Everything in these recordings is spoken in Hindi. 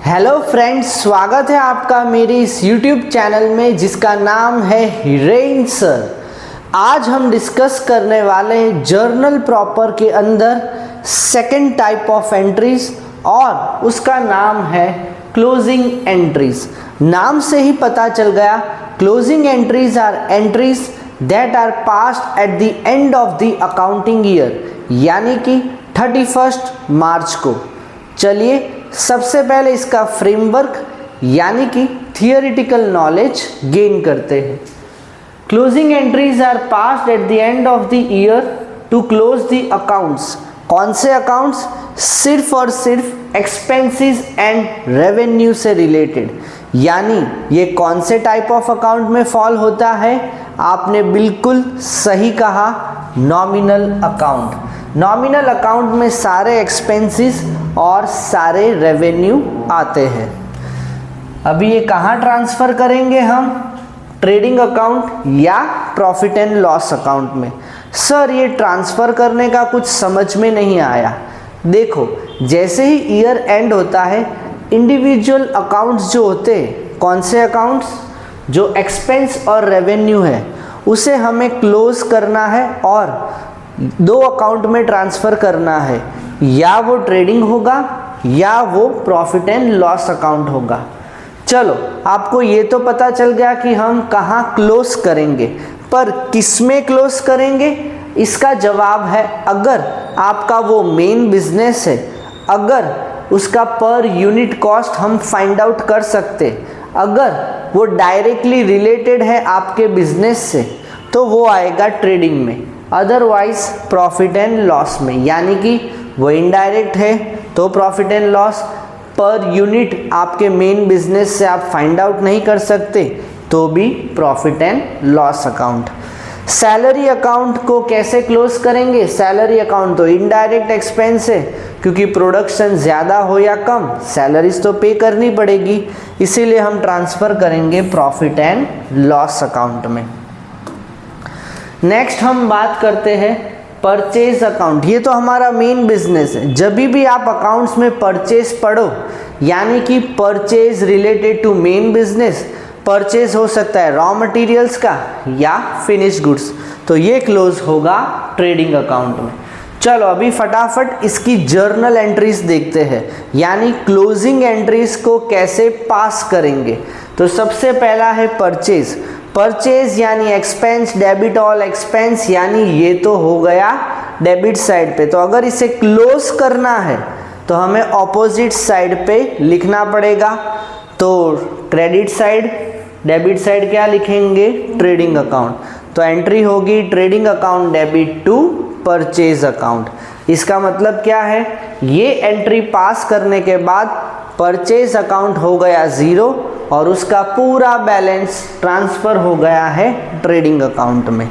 हेलो फ्रेंड्स, स्वागत है आपका मेरे इस यूट्यूब चैनल में जिसका नाम है हिरेन सर। आज हम डिस्कस करने वाले हैं जर्नल प्रॉपर के अंदर सेकंड टाइप ऑफ एंट्रीज और उसका नाम है क्लोजिंग एंट्रीज। नाम से ही पता चल गया, closing entries are entries that are passed at the end of the accounting year, यानी कि 31 मार्च को। चलिए सबसे पहले इसका फ्रेमवर्क यानी कि थियोरिटिकल नॉलेज गेन करते हैं। Closing entries are passed at the end of the year to close the accounts. कौन से अकाउंट्स? सिर्फ और सिर्फ एक्सपेंसेस एंड रेवेन्यू से रिलेटेड। यानी ये कौन से टाइप ऑफ अकाउंट में फॉल होता है? आपने बिल्कुल सही कहा, नॉमिनल अकाउंट। नॉमिनल अकाउंट में सारे एक्सपेंसेस और सारे रेवेन्यू आते हैं। अभी ये कहाँ ट्रांसफ़र करेंगे हम? ट्रेडिंग अकाउंट या प्रॉफिट एंड लॉस अकाउंट में। सर ये ट्रांसफ़र करने का कुछ समझ में नहीं आया। देखो, जैसे ही ईयर एंड होता है, इंडिविजुअल अकाउंट्स जो होते हैं, कौन से अकाउंट्स? जो एक्सपेंस और रेवेन्यू है उसे हमें क्लोज करना है और दो अकाउंट में ट्रांसफ़र करना है, या वो ट्रेडिंग होगा या वो प्रॉफिट एंड लॉस अकाउंट होगा। चलो, आपको ये तो पता चल गया कि हम कहाँ क्लोज करेंगे, पर किस में क्लोज करेंगे इसका जवाब है अगर आपका वो मेन बिजनेस है, अगर उसका पर यूनिट कॉस्ट हम फाइंड आउट कर सकते, अगर वो डायरेक्टली रिलेटेड है आपके बिजनेस से, तो वो आएगा ट्रेडिंग में। अदरवाइज प्रॉफिट एंड लॉस में, यानी कि वो इनडायरेक्ट है तो profit and loss, per unit आपके मेन बिजनेस से आप फाइंड आउट नहीं कर सकते तो भी profit and loss account. Salary account को कैसे क्लोज करेंगे? सैलरी अकाउंट तो इनडायरेक्ट एक्सपेंस है, क्योंकि प्रोडक्शन ज़्यादा हो या कम सैलरीज तो पे करनी पड़ेगी, इसीलिए हम ट्रांसफ़र करेंगे प्रॉफिट एंड लॉस अकाउंट में। नेक्स्ट हम बात करते हैं परचेज अकाउंट। ये तो हमारा मेन बिजनेस है। जब भी आप अकाउंट्स में परचेज पढ़ो, यानी कि purchase related to main business, purchase हो सकता है रॉ मटेरियल्स का या फिनिश गुड्स, तो ये क्लोज होगा ट्रेडिंग अकाउंट में। चलो अभी फटाफट इसकी जर्नल एंट्रीज देखते हैं, यानी क्लोजिंग एंट्रीज को कैसे पास करेंगे। तो सबसे पहला है परचेज। परचेज यानी एक्सपेंस, डेबिट ऑल एक्सपेंस, यानी ये तो हो गया डेबिट साइड पे। तो अगर इसे क्लोज करना है तो हमें ऑपोजिट साइड पे लिखना पड़ेगा। तो क्रेडिट साइड, डेबिट साइड क्या लिखेंगे? Trading account. तो एंट्री होगी trading account debit to purchase account. इसका मतलब क्या है? ये एंट्री पास करने के बाद परचेज अकाउंट हो गया ज़ीरो और उसका पूरा बैलेंस ट्रांसफ़र हो गया है ट्रेडिंग अकाउंट में।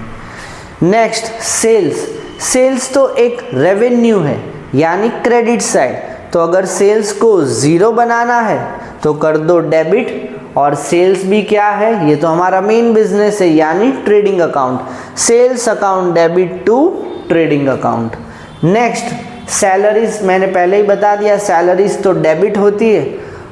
Next sales. सेल्स तो एक रेवेन्यू है, यानी क्रेडिट साइड। तो अगर सेल्स को ज़ीरो बनाना है तो कर दो डेबिट, और सेल्स भी क्या है? ये तो हमारा मेन बिजनेस है, यानी trading account. Sales account debit to trading account. Next salaries, मैंने पहले ही बता दिया, सैलरीज तो डेबिट होती है,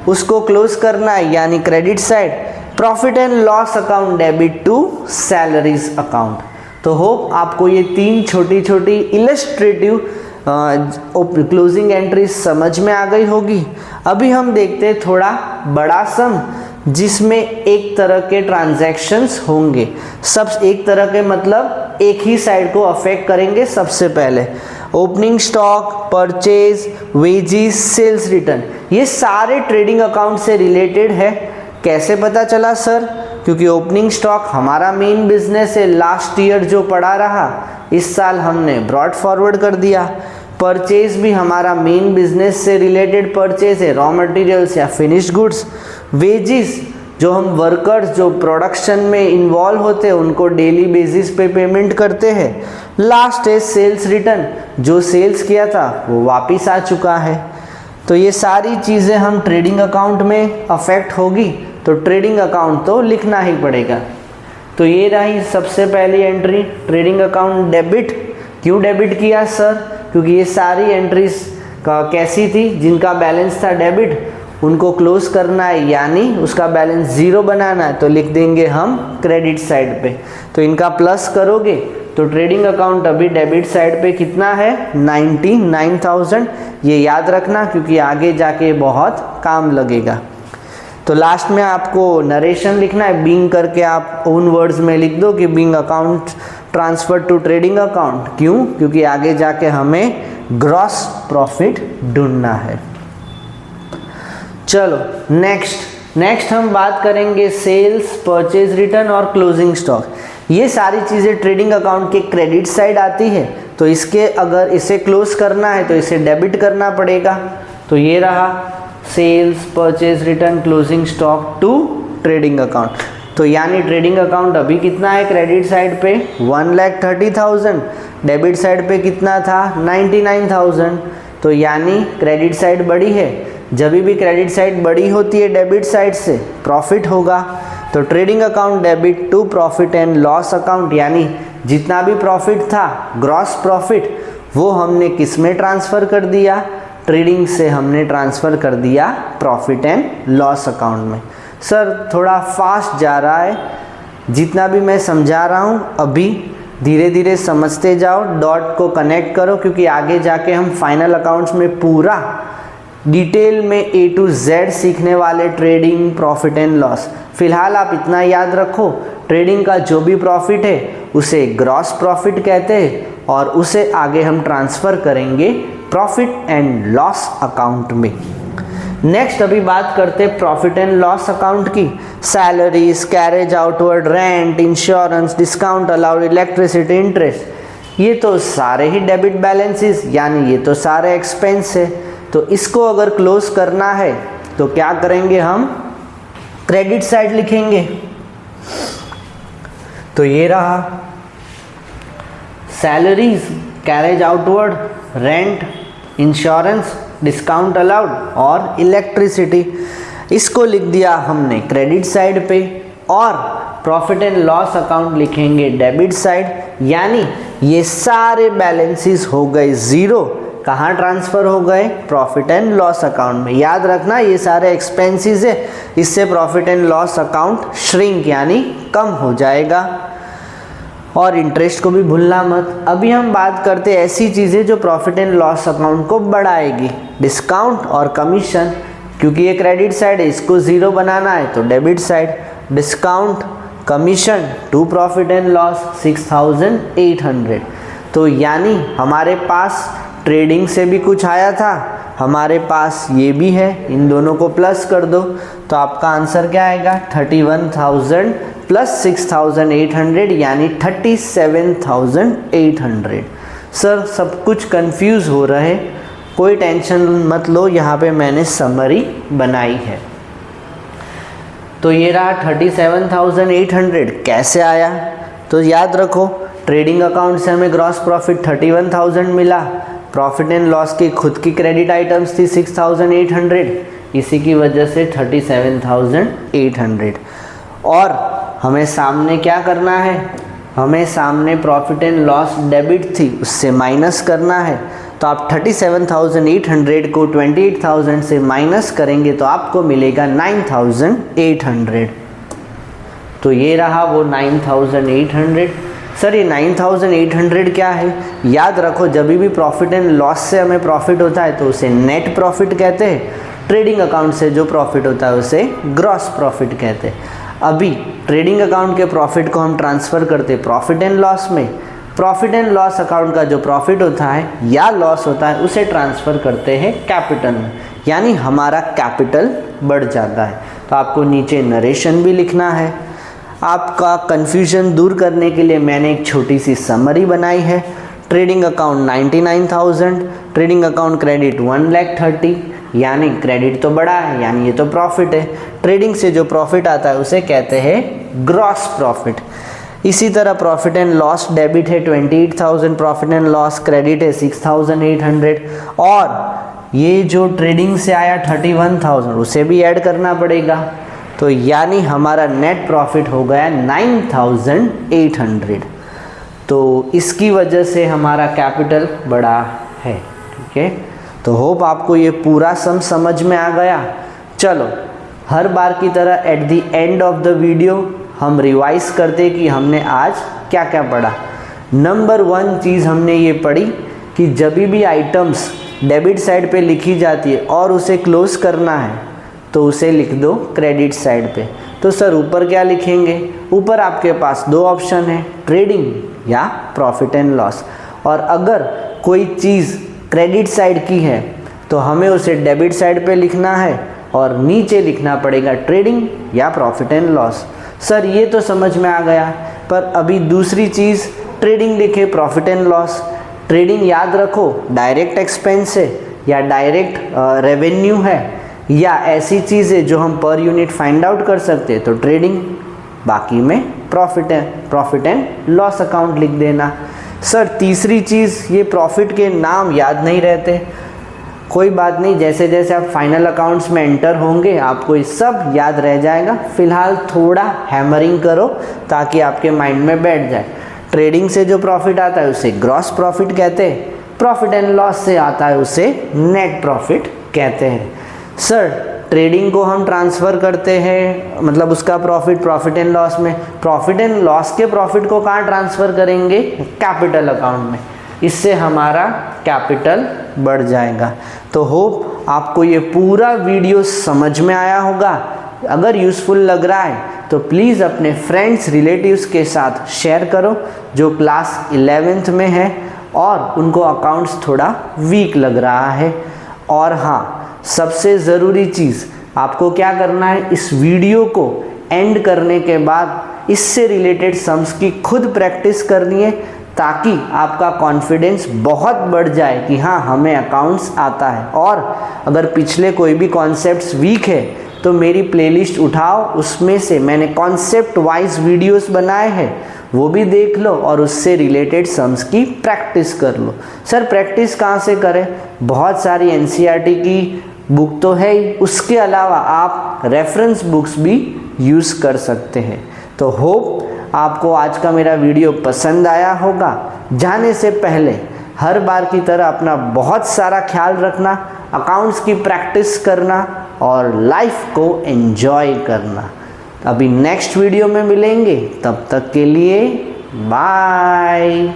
उसको क्लोज करना है, यानी credit side. Profit and loss account debit to salaries account. तो होप आपको ये तीन छोटी छोटी इलस्ट्रेटिव क्लोजिंग एंट्रीज समझ में आ गई होगी। अभी हम देखते हैं थोड़ा बड़ा सम, जिसमें एक तरह के ट्रांजैक्शंस होंगे। सब एक तरह के मतलब एक ही साइड को अफेक्ट करेंगे। सबसे पहले opening stock, purchase, wages, sales return, ये सारे ट्रेडिंग अकाउंट से रिलेटेड है। कैसे पता चला सर? क्योंकि ओपनिंग स्टॉक हमारा मेन बिजनेस है, लास्ट ईयर जो पड़ा रहा इस साल हमने ब्रॉड फॉरवर्ड कर दिया। परचेज भी हमारा मेन बिजनेस से रिलेटेड परचेज है, रॉ मटेरियल्स या फिनिश्ड गुड्स। वेजिस जो हम वर्कर्स जो प्रोडक्शन में इन्वॉल्व होते हैं उनको डेली बेसिस पे पेमेंट करते हैं। लास्ट है सेल्स रिटर्न, जो सेल्स किया था वो वापस आ चुका है। तो ये सारी चीज़ें हम ट्रेडिंग अकाउंट में अफेक्ट होगी, तो ट्रेडिंग अकाउंट तो लिखना ही पड़ेगा। तो ये रही सबसे पहली एंट्री, ट्रेडिंग अकाउंट डेबिट। क्यों डेबिट किया सर? क्योंकि ये सारी एंट्रीज कैसी थी? जिनका बैलेंस था डेबिट, उनको क्लोज करना है, यानी उसका बैलेंस ज़ीरो बनाना है, तो लिख देंगे हम क्रेडिट साइड पे। तो इनका प्लस करोगे तो ट्रेडिंग अकाउंट अभी डेबिट साइड पे कितना है 99,000। ये याद रखना क्योंकि आगे जाके बहुत काम लगेगा। तो लास्ट में आपको नरेशन लिखना है, बीइंग करके आप ओन वर्ड्स में लिख दो कि being account transfer to trading account. क्यों? क्योंकि आगे जाके हमें ग्रॉस प्रॉफिट ढूंढना है। चलो नेक्स्ट हम बात करेंगे सेल्स, परचेज रिटर्न और क्लोजिंग स्टॉक। ये सारी चीज़ें ट्रेडिंग अकाउंट के क्रेडिट साइड आती है, तो इसके अगर इसे क्लोज करना है तो इसे डेबिट करना पड़ेगा। तो ये रहा sales, purchase return, closing stock to trading account. तो यानी ट्रेडिंग अकाउंट अभी कितना है क्रेडिट साइड पे 1,30,000, डेबिट साइड पे कितना था 99,000। तो यानी क्रेडिट साइड बड़ी है। जब भी क्रेडिट साइड बड़ी होती है डेबिट साइड से, प्रॉफिट होगा। तो trading account debit to profit and loss account, यानी जितना भी प्रॉफिट था ग्रॉस प्रॉफिट वो हमने किस में ट्रांसफ़र कर दिया, ट्रेडिंग से हमने ट्रांसफ़र कर दिया प्रॉफिट एंड लॉस अकाउंट में। सर थोड़ा फास्ट जा रहा है, जितना भी मैं समझा रहा हूँ अभी धीरे धीरे समझते जाओ, डॉट को कनेक्ट करो, क्योंकि आगे जाके हम फाइनल अकाउंट्स में पूरा डिटेल में A to Z सीखने वाले ट्रेडिंग, प्रॉफिट एंड लॉस। फिलहाल आप इतना याद रखो, ट्रेडिंग का जो भी प्रॉफिट है उसे ग्रॉस प्रॉफिट कहते हैं और उसे आगे हम ट्रांसफ़र करेंगे प्रॉफिट एंड लॉस अकाउंट में। नेक्स्ट अभी बात करते हैं प्रॉफिट एंड लॉस अकाउंट की। Salaries, carriage outward, rent, insurance, discount allowed, electricity, interest, ये तो सारे ही डेबिट बैलेंसेस, यानी ये तो सारे एक्सपेंस है। तो इसको अगर क्लोज करना है तो क्या करेंगे, हम क्रेडिट साइड लिखेंगे। तो ये रहा salaries, carriage outward, rent, insurance, discount allowed और इलेक्ट्रिसिटी, इसको लिख दिया हमने क्रेडिट साइड पे। और प्रॉफिट एंड लॉस अकाउंट लिखेंगे डेबिट साइड, यानी ये सारे बैलेंसेस हो गए ज़ीरो। कहाँ ट्रांसफ़र हो गए, प्रॉफिट एंड लॉस अकाउंट में। याद रखना ये सारे एक्सपेंसेस है, इससे profit and loss account shrink यानी कम हो जाएगा। और इंटरेस्ट को भी भूलना मत। अभी हम बात करते हैं ऐसी चीज़ें जो प्रॉफिट एंड लॉस अकाउंट को बढ़ाएगी, डिस्काउंट और कमीशन। क्योंकि ये क्रेडिट साइड है, इसको ज़ीरो बनाना है तो debit side. Discount, commission to profit and loss 6,800। तो यानी हमारे पास ट्रेडिंग से भी कुछ आया था, हमारे पास ये भी है, इन दोनों को प्लस कर दो तो आपका आंसर क्या आएगा 31,000 प्लस 6,800 यानी 37,800। सर सब कुछ कंफ्यूज हो रहे, कोई टेंशन मत लो, यहाँ पे मैंने समरी बनाई है। तो ये रहा 37,800। कैसे आया, तो याद रखो ट्रेडिंग अकाउंट से हमें ग्रॉस प्रॉफिट 31,000 मिला, प्रॉफिट एंड लॉस की खुद की क्रेडिट आइटम्स थी 6,800, इसी की वजह से 37,800। और हमें सामने क्या करना है, हमें सामने प्रॉफिट एंड लॉस डेबिट थी उससे माइनस करना है। तो आप 37,800 को 28,000 से माइनस करेंगे तो आपको मिलेगा 9,800। तो ये रहा वो 9,800। सर ये 9,800 क्या है, याद रखो जब भी प्रॉफिट एंड लॉस से हमें प्रॉफिट होता है तो उसे नेट प्रॉफिट कहते हैं, ट्रेडिंग अकाउंट से जो प्रॉफिट होता है उसे ग्रॉस प्रॉफिट कहते हैं। अभी ट्रेडिंग अकाउंट के प्रॉफिट को हम ट्रांसफ़र करते हैं प्रॉफिट एंड लॉस में, प्रॉफिट एंड लॉस अकाउंट का जो प्रॉफिट होता है या लॉस होता है उसे ट्रांसफ़र करते हैं कैपिटल में, यानी हमारा कैपिटल बढ़ जाता है। तो आपको नीचे नरेशन भी लिखना है। आपका कन्फ्यूजन दूर करने के लिए मैंने एक छोटी सी समरी बनाई है। Trading account 99,000, trading account credit 1,30,000, यानी क्रेडिट तो बड़ा है यानी ये तो प्रॉफिट है। ट्रेडिंग से जो प्रॉफिट आता है उसे कहते हैं ग्रॉस प्रॉफिट। इसी तरह प्रॉफिट एंड लॉस डेबिट है 28,000, प्रॉफिट एंड लॉस क्रेडिट है 6,800, और ये जो ट्रेडिंग से आया 31,000 उसे भी ऐड करना पड़ेगा। तो यानी हमारा नेट प्रॉफिट हो गया 9,800। तो इसकी वजह से हमारा कैपिटल बड़ा है। ठीक है, तो होप आपको ये पूरा सम समझ में आ गया। चलो हर बार की तरह eight the end of the video हम रिवाइज करते कि हमने आज क्या क्या पढ़ा। नंबर 1 चीज़ हमने ये पढ़ी कि जब भी आइटम्स डेबिट साइड पे लिखी जाती है और उसे क्लोज करना है तो उसे लिख दो क्रेडिट साइड पे। तो सर ऊपर क्या लिखेंगे? ऊपर आपके पास 2 ऑप्शन है, ट्रेडिंग या प्रॉफिट एंड लॉस। और अगर कोई चीज़ क्रेडिट साइड की है तो हमें उसे डेबिट साइड पे लिखना है और नीचे लिखना पड़ेगा ट्रेडिंग या प्रॉफिट एंड लॉस। सर ये तो समझ में आ गया, पर अभी दूसरी चीज़ ट्रेडिंग लिखे प्रॉफिट एंड लॉस। ट्रेडिंग याद रखो डायरेक्ट एक्सपेंस है या डायरेक्ट रेवेन्यू है या ऐसी चीज़ है जो हम पर यूनिट फाइंड आउट कर सकते हैं तो ट्रेडिंग, बाकी में प्रॉफिट एंड लॉस अकाउंट लिख देना। सर तीसरी चीज़ ये प्रॉफिट के नाम याद नहीं रहते, कोई बात नहीं, जैसे जैसे आप फाइनल अकाउंट्स में एंटर होंगे आपको ये सब याद रह जाएगा। फिलहाल थोड़ा हैमरिंग करो ताकि आपके माइंड में बैठ जाए। ट्रेडिंग से जो प्रॉफिट आता है उसे ग्रॉस प्रॉफिट कहते हैं, प्रॉफिट एंड लॉस से आता है उसे नेट प्रॉफिट कहते हैं। सर ट्रेडिंग को हम ट्रांसफ़र करते हैं, मतलब उसका प्रॉफिट एंड लॉस में, प्रॉफिट एंड लॉस के प्रॉफिट को कहाँ ट्रांसफ़र करेंगे? कैपिटल अकाउंट में। इससे हमारा कैपिटल बढ़ जाएगा। तो होप आपको ये पूरा वीडियो समझ में आया होगा। अगर यूज़फुल लग रहा है तो प्लीज़ अपने फ्रेंड्स रिलेटिव्स के साथ शेयर करो जो क्लास 11th में है और उनको अकाउंट्स थोड़ा वीक लग रहा है। और हाँ, सबसे ज़रूरी चीज़ आपको क्या करना है, इस वीडियो को एंड करने के बाद इससे रिलेटेड सम्स की खुद प्रैक्टिस करनी है ताकि आपका कॉन्फिडेंस बहुत बढ़ जाए कि हाँ हमें अकाउंट्स आता है। और अगर पिछले कोई भी कॉन्सेप्ट्स वीक है तो मेरी प्लेलिस्ट उठाओ, उसमें से मैंने कॉन्सेप्ट वाइज वीडियोस बनाए हैं, वो भी देख लो और उससे रिलेटेड सम्स की प्रैक्टिस कर लो। सर प्रैक्टिस कहाँ से करें? बहुत सारी एनसीईआरटी की बुक तो है ही, उसके अलावा आप रेफरेंस बुक्स भी यूज़ कर सकते हैं। तो होप आपको आज का मेरा वीडियो पसंद आया होगा। जाने से पहले हर बार की तरह अपना बहुत सारा ख्याल रखना, अकाउंट्स की प्रैक्टिस करना और लाइफ को एंजॉय करना। अभी नेक्स्ट वीडियो में मिलेंगे, तब तक के लिए बाय।